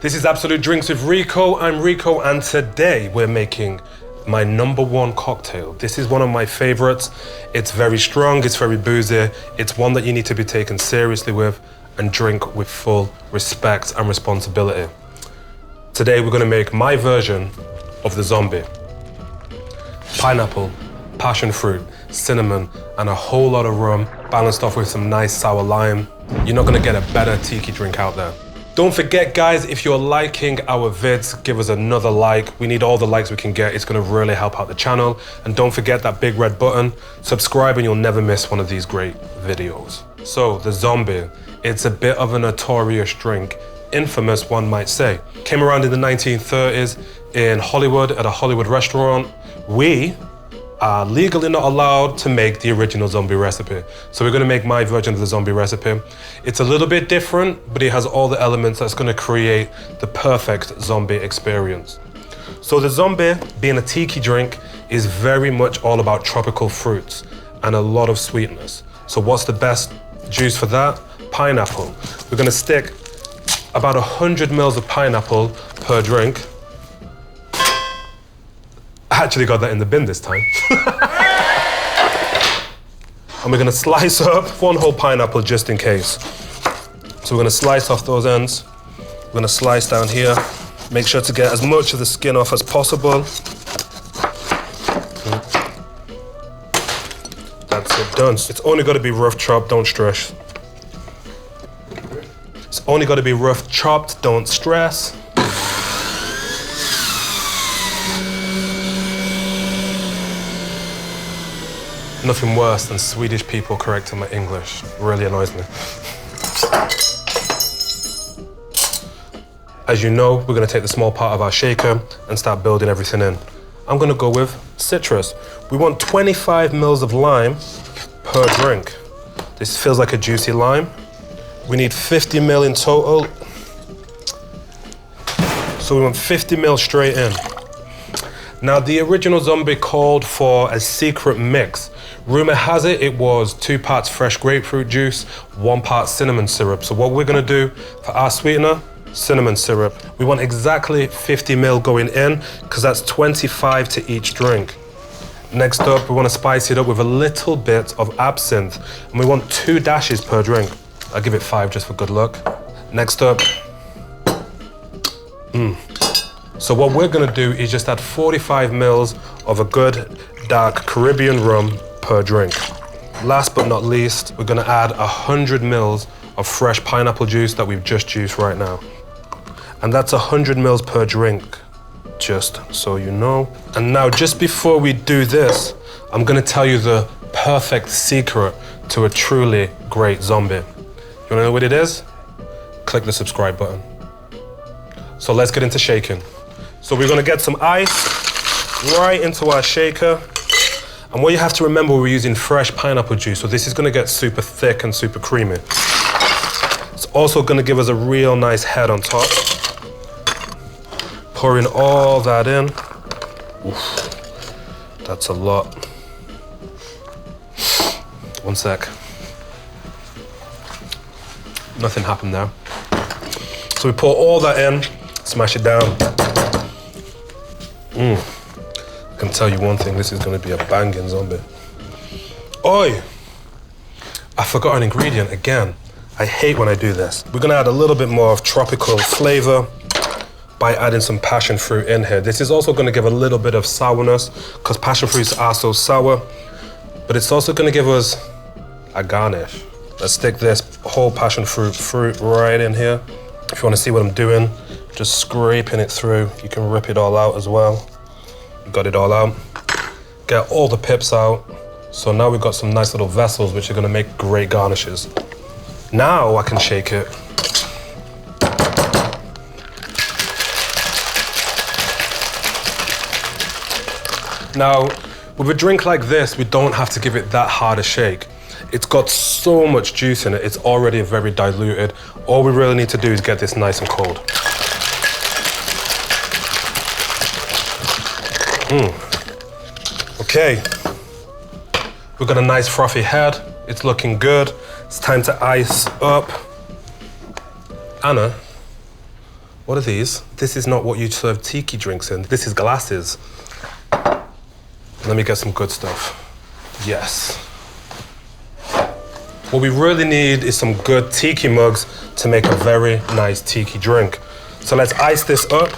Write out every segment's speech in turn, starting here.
This is Absolute Drinks with Rico. I'm Rico, and today we're making my #1 cocktail. This is one of my favorites. It's very strong, it's very boozy. It's one that you need to be taken seriously with and drink with full respect and responsibility. Today we're gonna make my version of the zombie. Pineapple, passion fruit, cinnamon, and a whole lot of rum, balanced off with some nice sour lime. You're not gonna get a better tiki drink out there. Don't forget, guys, if you're liking our vids, give us another like. We need all the likes we can get. It's gonna really help out the channel. And don't forget that big red button. Subscribe and you'll never miss one of these great videos. So, the zombie, it's a bit of a notorious drink. Infamous, one might say. Came around in the 1930s in Hollywood at a Hollywood restaurant. We are legally not allowed to make the original zombie recipe. So we're gonna make my version of the zombie recipe. It's a little bit different, but it has all the elements that's gonna create the perfect zombie experience. So the zombie, being a tiki drink, is very much all about tropical fruits and a lot of sweetness. So what's the best juice for that? Pineapple. We're gonna stick about 100 mils of pineapple per drink. I actually got that in the bin this time. And we're gonna slice up 1 whole pineapple just in case. So we're gonna slice off those ends. We're gonna slice down here. Make sure to get as much of the skin off as possible. That's it, done. It's only gotta be rough chopped, don't stress. It's only gotta be rough chopped, don't stress. Nothing worse than Swedish people correcting my English. It really annoys me. As you know, we're gonna take the small part of our shaker and start building everything in. I'm gonna go with citrus. We want 25 mils of lime per drink. This feels like a juicy lime. We need 50 mil in total. So we want 50 mil straight in. Now, the original zombie called for a secret mix. Rumor has it, it was 2 parts fresh grapefruit juice, 1 part cinnamon syrup. So what we're gonna do for our sweetener, cinnamon syrup. We want exactly 50 mil going in, because that's 25 to each drink. Next up, we wanna spice it up with a little bit of absinthe, and we want 2 dashes per drink. I'll give it 5 just for good luck. Next up, So what we're gonna do is just add 45 mils of a good dark Caribbean rum per drink. Last but not least, we're gonna add 100 mils of fresh pineapple juice that we've just juiced right now. And that's 100 mils per drink, just so you know. And now, just before we do this, I'm gonna tell you the perfect secret to a truly great zombie. You wanna know what it is? Click the subscribe button. So let's get into shaking. So we're gonna get some ice right into our shaker. And what you have to remember, we're using fresh pineapple juice, so this is gonna get super thick and super creamy. It's also gonna give us a real nice head on top. Pouring all that in. Oof, that's a lot. One sec. Nothing happened there. So we pour all that in, smash it down. I can tell you one thing, this is gonna be a banging zombie. Oi! I forgot an ingredient again. I hate when I do this. We're gonna add a little bit more of tropical flavor by adding some passion fruit in here. This is also gonna give a little bit of sourness, because passion fruits are so sour, but it's also gonna give us a garnish. Let's stick this whole passion fruit right in here. If you wanna see what I'm doing, just scraping it through. You can rip it all out as well. Got it all out. Get all the pips out. So now we've got some nice little vessels which are gonna make great garnishes. Now I can shake it. Now, with a drink like this, we don't have to give it that hard a shake. It's got so much juice in it, it's already very diluted. All we really need to do is get this nice and cold. Okay, we've got a nice frothy head. It's looking good. It's time to ice up. Anna, What are these? This is not what you serve tiki drinks in. This is glasses. Let me get some good stuff. Yes. What we really need is some good tiki mugs to make a very nice tiki drink. So let's ice this up.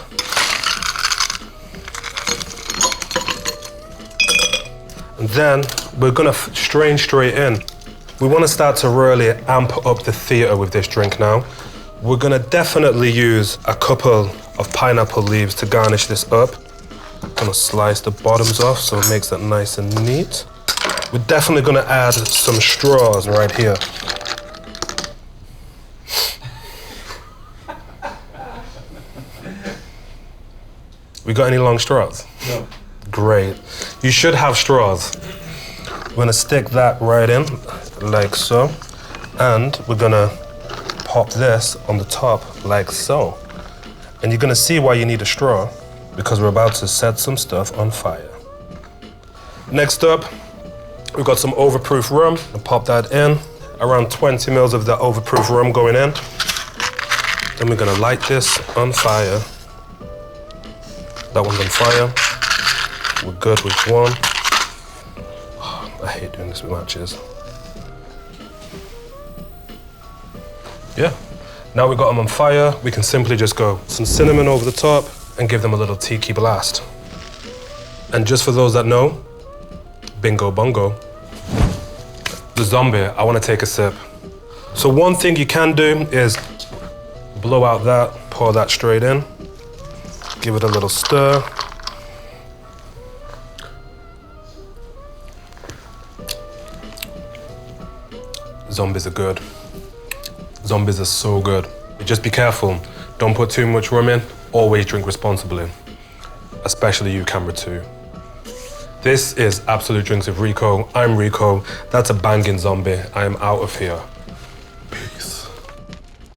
And then we're gonna strain straight in. We wanna start to really amp up the theater with this drink now. We're gonna definitely use a couple of pineapple leaves to garnish this up. I'm gonna slice the bottoms off so it makes it nice and neat. We're definitely gonna add some straws right here. We got any long straws? No. Great. You should have straws. We're gonna stick that right in, like so. And we're gonna pop this on the top, like so. And you're gonna see why you need a straw, because we're about to set some stuff on fire. Next up, we've got some overproof rum. I'll pop that in. Around 20 mils of the overproof rum going in. Then we're gonna light this on fire. That one's on fire. We're good with one. Oh, I hate doing this with matches. Yeah. Now we've got them on fire, we can simply just go some cinnamon over the top and give them a little tiki blast. And just for those that know, bingo bongo. The zombie, I want to take a sip. So one thing you can do is blow out that, pour that straight in, give it a little stir. Zombies are good. Zombies are so good. Just be careful. Don't put too much rum in. Always drink responsibly. Especially you, camera 2. This is Absolut Drinks with Rico. I'm Rico. That's a banging zombie. I am out of here.